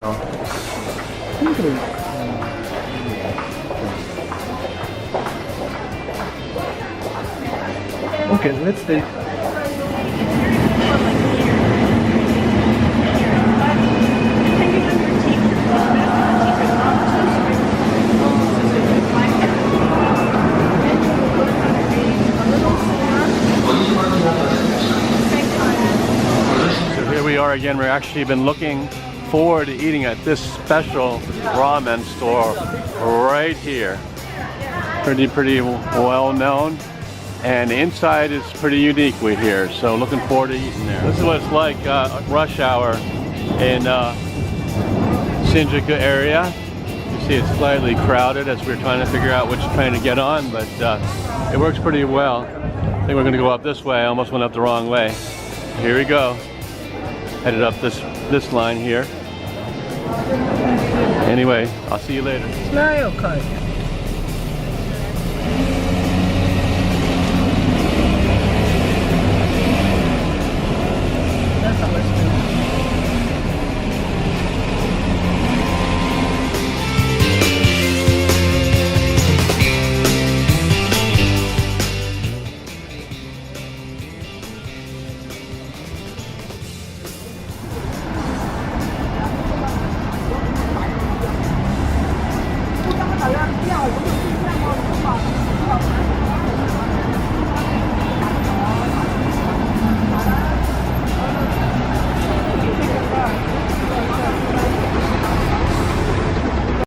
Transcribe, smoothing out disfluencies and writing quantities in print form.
Okay, let's take. So here we are again. We're actually been looking forward to eating at this special ramen store right here. Pretty well known. And the inside is pretty unique, we hear, so looking forward to eating there. This is what it's like rush hour in Shinjuku area. You see it's slightly crowded as we're trying to figure out which train to get on, but it works pretty well. I think we're going to go up this way. I almost went up the wrong way. Here we go. Headed up this line here. Anyway, I'll see you later. Smile card. That's how it's